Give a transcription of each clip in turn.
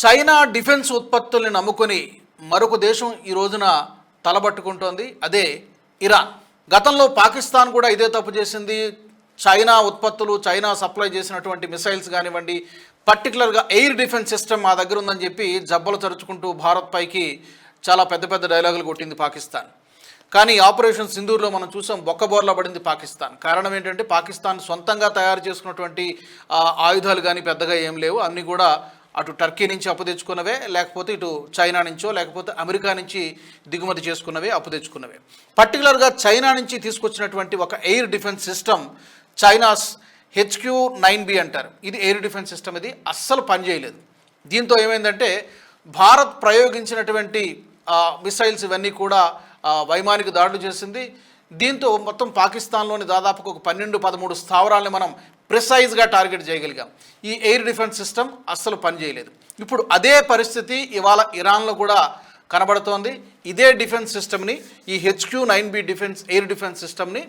China defence ఉత్పత్తుల్ని నమ్ముకొని మరొక దేశం ఈ రోజున తలబట్టుకుంటోంది, అదే ఇరాన్. గతంలో పాకిస్తాన్ కూడా ఇదే తప్పు చేసింది. చైనా ఉత్పత్తులు, చైనా సప్లై చేసినటువంటి మిసైల్స్ కానివ్వండి, పర్టికులర్గా ఎయిర్ డిఫెన్స్ సిస్టమ్ మా దగ్గర ఉందని చెప్పి జబ్బలు తరుచుకుంటూ భారత్ పైకి చాలా పెద్ద పెద్ద డైలాగులు కొట్టింది పాకిస్తాన్. కానీ ఆపరేషన్ సింధూర్లో మనం చూసాం, బొక్కబోర్లా పడింది పాకిస్తాన్. కారణం ఏంటంటే పాకిస్తాన్ సొంతంగా తయారు చేసుకున్నటువంటి ఆయుధాలు కానీ పెద్దగా ఏం లేవు. అన్నీ కూడా అటు టర్కీ నుంచి అప్పు తెచ్చుకున్నవే, లేకపోతే ఇటు చైనా నుంచో లేకపోతే అమెరికా నుంచి దిగుమతి చేసుకున్నవే, అప్పు తెచ్చుకున్నవే. పర్టికులర్గా చైనా నుంచి తీసుకొచ్చినటువంటి ఒక air defence system China's HQ-9B అంటారు. ఇది ఎయిర్ డిఫెన్స్ సిస్టమ్. ఇది అస్సలు పనిచేయలేదు. దీంతో ఏమైందంటే భారత్ ప్రయోగించినటువంటి మిసైల్స్ ఇవన్నీ కూడా వైమానిక దాడులు చేసింది. దీంతో మొత్తం పాకిస్తాన్లోని దాదాపుకు ఒక 12-13 స్థావరాలని మనం ప్రిసైజ్గా టార్గెట్ చేయగలిగాం. ఈ ఎయిర్ డిఫెన్స్ సిస్టమ్ అస్సలు పనిచేయలేదు. ఇప్పుడు అదే పరిస్థితి ఇవాళ ఇరాన్లో కూడా కనబడుతోంది. ఇదే డిఫెన్స్ సిస్టమ్ని, ఈ HQ-9B ఎయిర్ డిఫెన్స్ సిస్టమ్ని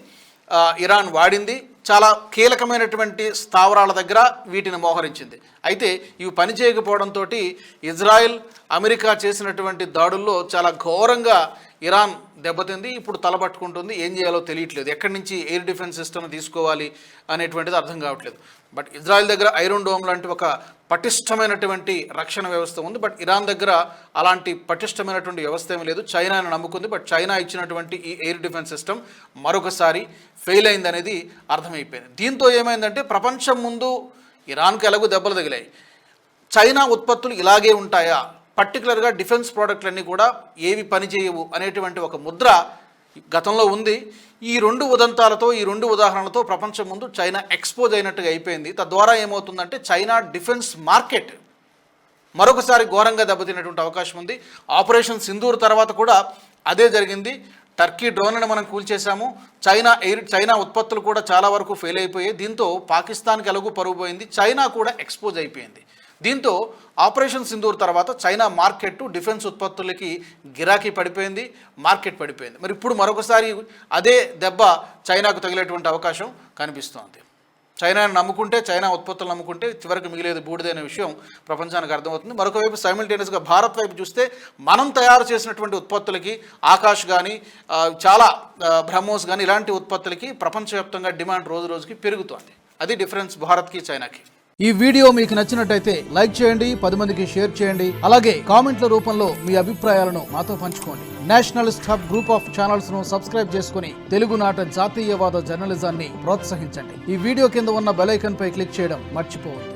ఇరాన్ వాడింది. చాలా కీలకమైనటువంటి స్థావరాల దగ్గర వీటిని మోహరించింది. అయితే ఇవి పనిచేయకపోవడంతో ఇజ్రాయెల్, అమెరికా చేసినటువంటి దాడుల్లో చాలా ఘోరంగా ఇరాన్ దెబ్బతింది. ఇప్పుడు తలపట్టుకుంటుంది. ఏం చేయాలో తెలియట్లేదు. ఎక్కడి నుంచి ఎయిర్ డిఫెన్స్ సిస్టమ్ తీసుకోవాలి అనేటువంటిది అర్థం కావట్లేదు. బట్ ఇజ్రాయెల్ దగ్గర ఐరన్ డోమ్ లాంటి ఒక పటిష్టమైనటువంటి రక్షణ వ్యవస్థ ఉంది. బట్ ఇరాన్ దగ్గర అలాంటి పటిష్టమైనటువంటి వ్యవస్థ ఏమీ లేదు. చైనాను నమ్ముకుంది. బట్ చైనా ఇచ్చినటువంటి ఈ ఎయిర్ డిఫెన్స్ సిస్టమ్ మరొకసారి ఫెయిల్ అయిందనేది అర్థమైపోయింది. దీంతో ఏమైందంటే ప్రపంచం ముందు ఇరాన్కు ఎలాగో దెబ్బలు తగిలాయి. చైనా ఉత్పత్తులు ఇలాగే ఉంటాయా, పర్టికులర్గా డిఫెన్స్ ప్రోడక్ట్లన్నీ కూడా ఏవి పనిచేయవు అనేటువంటి ఒక ముద్ర గతంలో ఉంది. ఈ రెండు ఉదంతాలతో, ఈ రెండు ఉదాహరణలతో ప్రపంచం ముందు చైనా ఎక్స్పోజ్ అయినట్టుగా అయిపోయింది. తద్వారా ఏమవుతుందంటే చైనా డిఫెన్స్ మార్కెట్ మరొకసారి ఘోరంగా దెబ్బతినేటువంటి అవకాశం ఉంది. ఆపరేషన్ సింధూర్ తర్వాత కూడా అదే జరిగింది. టర్కీ డ్రోన్ని మనం కూల్చేశాము. చైనా ఉత్పత్తులు కూడా చాలా వరకు ఫెయిల్ అయిపోయాయి. దీంతో పాకిస్తాన్కి ఎలాగూ పరుగు పోయింది. చైనా కూడా ఎక్స్పోజ్ అయిపోయింది. దీంతో ఆపరేషన్ సింధూర్ తర్వాత చైనా మార్కెట్ డిఫెన్స్ ఉత్పత్తులకి గిరాకీ పడిపోయింది, మార్కెట్ పడిపోయింది. మరి ఇప్పుడు మరొకసారి అదే దెబ్బ చైనాకు తగిలేటువంటి అవకాశం కనిపిస్తోంది. చైనాను నమ్ముకుంటే, చైనా ఉత్పత్తులు నమ్ముకుంటే చివరికి మిగిలేది బూడిదనే విషయం ప్రపంచానికి అర్థమవుతుంది. మరొక వైపు సైమిల్టేనియస్గా భారత్ వైపు చూస్తే మనం తయారు చేసినటువంటి ఉత్పత్తులకి, ఆకాష్ కానీ, చాలా బ్రహ్మోస్ కానీ ఇలాంటి ఉత్పత్తులకి ప్రపంచవ్యాప్తంగా డిమాండ్ రోజు రోజుకి పెరుగుతోంది. అది డిఫరెన్స్ భారత్కి, చైనాకి. ఈ వీడియో మీకు నచ్చినట్టయితే లైక్ చేయండి, 10 మందికి షేర్ చేయండి. అలాగే కామెంట్ల రూపంలో మీ అభిప్రాయాలను మాతో పంచుకోండి. Nationalist hub group of channels ను సబ్స్క్రైబ్ చేసుకుని తెలుగునాట జాతీయవాద జర్నలిజాన్ని ప్రోత్సహించండి. ఈ వీడియో కింద ఉన్న బెల్ ఐకాన్ పై క్లిక్ చేయడం మర్చిపోవద్దు.